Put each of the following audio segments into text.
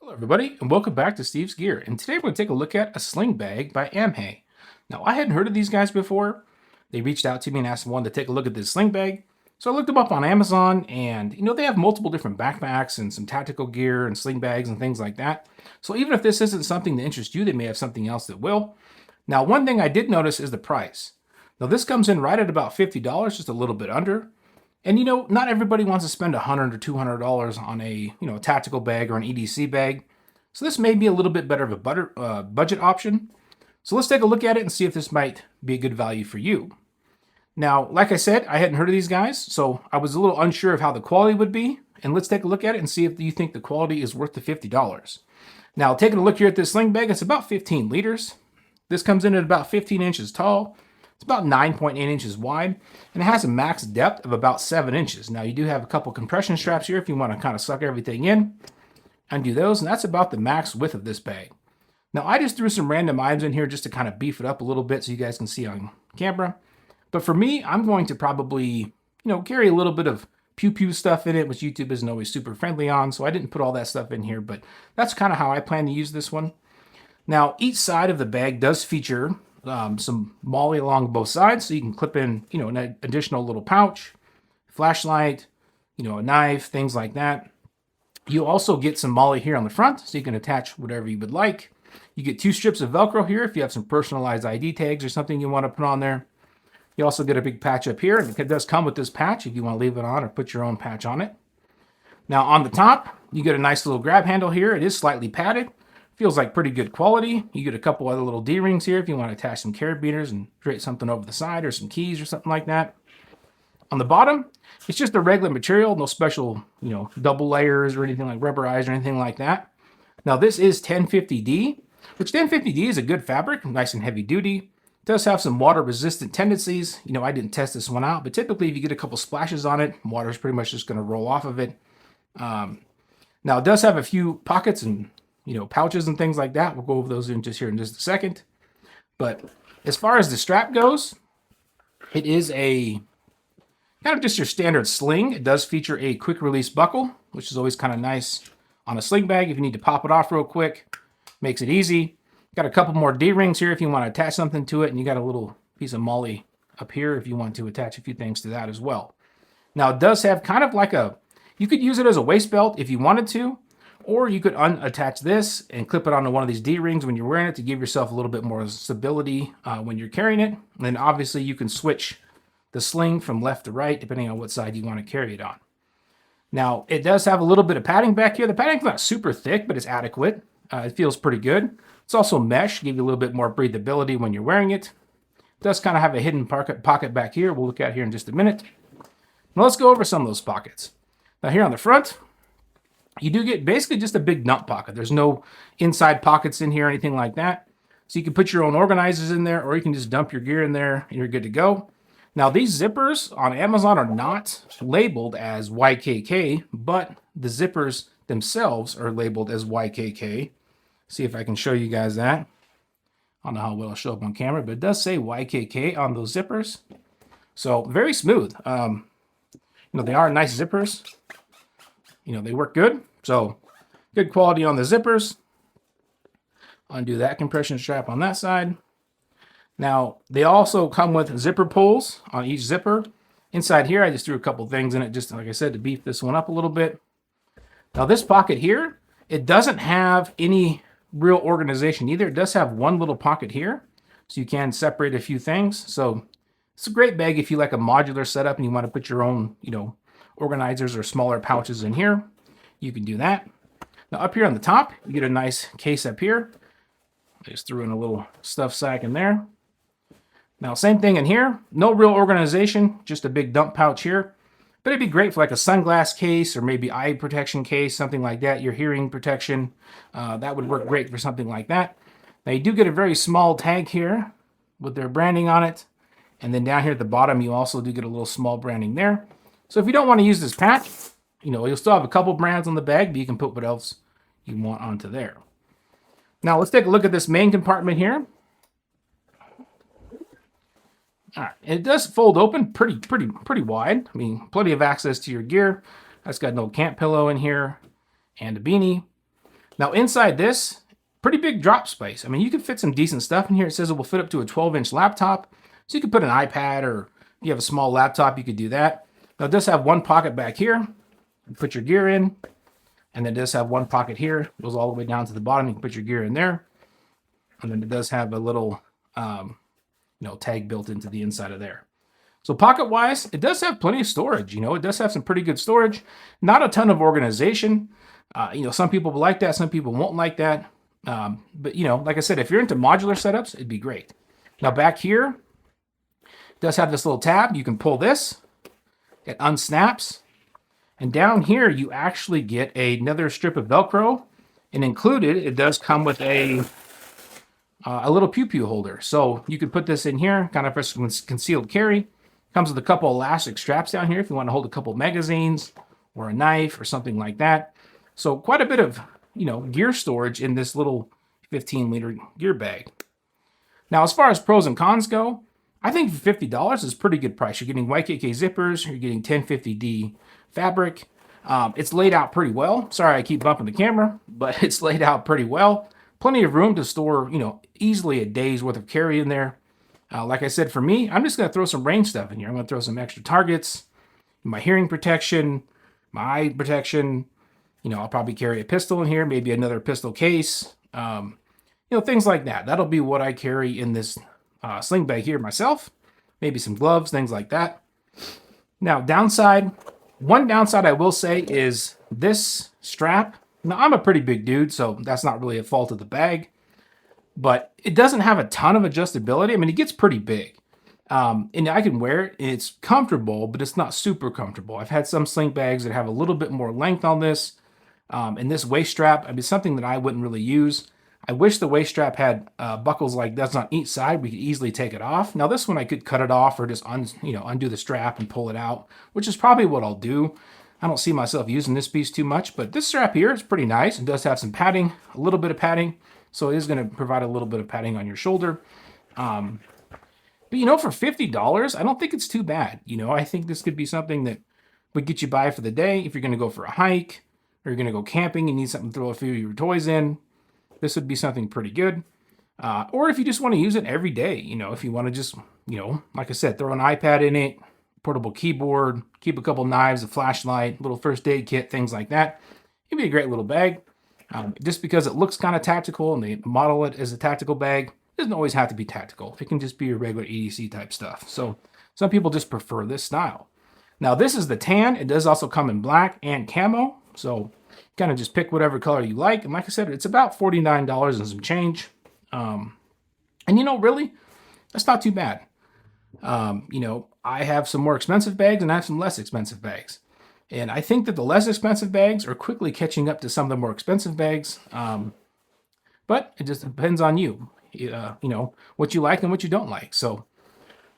Hello everybody and welcome back to Steve's Gear, and today we're going to take a look at a sling bag by AMHEH. Now I hadn't heard of these guys before. They reached out to me and asked me to take a look at this sling bag. So I looked them up on Amazon, and they have multiple different backpacks and some tactical gear and sling bags and things like that. So even if this isn't something that interests you, they may have something else that will. Now one thing I did notice is the price. Now this comes in right at about $50, just a little bit under. And not everybody wants to spend $100 or $200 on a tactical bag or an EDC bag. So this may be a little bit better of a budget option. So let's take a look at it and see if this might be a good value for you. Now, like I said, I hadn't heard of these guys, so I was a little unsure of how the quality would be. And let's take a look at it and see if you think the quality is worth the $50. Now, taking a look here at this sling bag, it's about 15 liters. This comes in at about 15 inches tall. It's about 9.8 inches wide, and it has a max depth of about 7 inches. Now, you do have a couple compression straps here if you want to kind of suck everything in. Undo those, and that's about the max width of this bag. Now, I just threw some random items in here just to kind of beef it up a little bit so you guys can see on camera. But for me, I'm going to probably, carry a little bit of pew-pew stuff in it, which YouTube isn't always super friendly on, so I didn't put all that stuff in here, but that's kind of how I plan to use this one. Now, each side of the bag does feature some MOLLE along both sides, so you can clip in, an additional little pouch, flashlight, a knife, things like that. You also get some MOLLE here on the front, so you can attach whatever you would like. You get 2 strips of Velcro here if you have some personalized ID tags or something you want to put on there. You also get a big patch up here, and it does come with this patch if you want to leave it on or put your own patch on it. Now on the top, you get a nice little grab handle here. It is slightly padded. Feels like pretty good quality. You get a couple other little D-rings here if you want to attach some carabiners and drape something over the side or some keys or something like that. On the bottom, it's just a regular material, no special, double layers or anything like rubberized or anything like that. Now this is 1050D, which 1050D is a good fabric, nice and heavy duty. It does have some water resistant tendencies. I didn't test this one out, but typically if you get a couple splashes on it, water is pretty much just going to roll off of it. Now it does have a few pockets and pouches and things like that. We'll go over those in just a second. But as far as the strap goes, it is a kind of just your standard sling. It does feature a quick release buckle, which is always kind of nice on a sling bag if you need to pop it off real quick. Makes it easy. Got a couple more D-rings here if you want to attach something to it, and you got a little piece of MOLLE up here if you want to attach a few things to that as well. Now it does have kind of like you could use it as a waist belt if you wanted to, or you could unattach this and clip it onto one of these D-rings when you're wearing it to give yourself a little bit more stability when you're carrying it. And then obviously you can switch the sling from left to right depending on what side you want to carry it on. Now, it does have a little bit of padding back here. The padding's not super thick, but it's adequate. It feels pretty good. It's also mesh, give you a little bit more breathability when you're wearing it. It does kind of have a hidden pocket back here. We'll look at here in just a minute. Now let's go over some of those pockets. Now here on the front, you do get basically just a big nut pocket. There's no inside pockets in here or anything like that. So you can put your own organizers in there, or you can just dump your gear in there and you're good to go. Now these zippers on Amazon are not labeled as YKK, but the zippers themselves are labeled as YKK. See if I can show you guys that. I don't know how well it'll show up on camera, but it does say YKK on those zippers. So very smooth. They are nice zippers. They work good. So good quality on the zippers. Undo that compression strap on that side. Now, they also come with zipper pulls on each zipper. Inside here, I just threw a couple things in it, just like I said, to beef this one up a little bit. Now, this pocket here, it doesn't have any real organization either. It does have one little pocket here, so you can separate a few things. So it's a great bag if you like a modular setup and you want to put your own, organizers or smaller pouches in here. You can do that. Now, up here on the top, you get a nice case up here. I just threw in a little stuff sack in there. Now, same thing in here. No real organization, just a big dump pouch here. But it'd be great for like a sunglass case or maybe eye protection case, something like that, your hearing protection. That would work great for something like that. Now, you do get a very small tag here with their branding on it. And then down here at the bottom, you also do get a little small branding there. So if you don't want to use this patch, you'll still have a couple brands on the bag, but you can put what else you want onto there. Now, let's take a look at this main compartment here. All right, it does fold open pretty wide. I mean, plenty of access to your gear. It's got an old camp pillow in here and a beanie. Now inside this, pretty big drop space. I mean, you can fit some decent stuff in here. It says it will fit up to a 12-inch laptop. So you could put an iPad, or if you have a small laptop, you could do that. Now it does have one pocket back here. You put your gear in. And then it does have one pocket here. It goes all the way down to the bottom. You can put your gear in there. And then it does have a little tag built into the inside of there. So pocket-wise, it does have plenty of storage. It does have some pretty good storage. Not a ton of organization. Some people will like that. Some people won't like that. But, like I said, if you're into modular setups, it'd be great. Now back here, it does have this little tab. You can pull this. It unsnaps. And down here, you actually get another strip of Velcro. And included, it does come with a little pew-pew holder. So you could put this in here, kind of for concealed carry. Comes with a couple elastic straps down here if you want to hold a couple magazines or a knife or something like that. So quite a bit of, gear storage in this little 15-liter gear bag. Now, as far as pros and cons go, I think $50 is a pretty good price. You're getting YKK zippers. You're getting 1050D fabric. It's laid out pretty well. Sorry, I keep bumping the camera, but it's laid out pretty well. Plenty of room to store, easily a day's worth of carry in there. Like I said, for me, I'm just going to throw some range stuff in here. I'm going to throw some extra targets, my hearing protection, my eye protection. I'll probably carry a pistol in here, maybe another pistol case, things like that. That'll be what I carry in this sling bag here myself. Maybe some gloves, things like that. Now, one downside I will say is this strap. Now, I'm a pretty big dude, so that's not really a fault of the bag. But it doesn't have a ton of adjustability. I mean, it gets pretty big. And I can wear it. It's comfortable, but it's not super comfortable. I've had some sling bags that have a little bit more length on this. And this waist strap, something that I wouldn't really use. I wish the waist strap had buckles like this on each side. We could easily take it off. Now, this one I could cut it off or just undo the strap and pull it out, which is probably what I'll do. I don't see myself using this piece too much, but this strap here is pretty nice. It does have some padding, a little bit of padding. So it is going to provide a little bit of padding on your shoulder. But, for $50, I don't think it's too bad. I think this could be something that would get you by for the day. If you're going to go for a hike or you're going to go camping and need something to throw a few of your toys in, this would be something pretty good. Or if you just want to use it every day, if you want to just, like I said, throw an iPad in it, portable keyboard, keep a couple knives, a flashlight, little first aid kit, things like that. It'd be a great little bag. Just because it looks kind of tactical and they model it as a tactical bag, it doesn't always have to be tactical. It can just be your regular EDC type stuff. So some people just prefer this style. Now this is the tan. It does also come in black and camo. So kind of just pick whatever color you like. And like I said, it's about $49 and some change. And really, that's not too bad. I have some more expensive bags and I have some less expensive bags. And I think that the less expensive bags are quickly catching up to some of the more expensive bags. But it just depends on you, what you like and what you don't like. So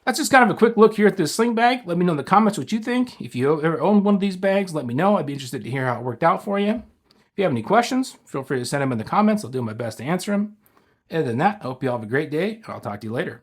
that's just kind of a quick look here at this sling bag. Let me know in the comments what you think. If you ever own one of these bags, let me know. I'd be interested to hear how it worked out for you. If you have any questions, feel free to send them in the comments. I'll do my best to answer them. Other than that, I hope you all have a great day, and I'll talk to you later.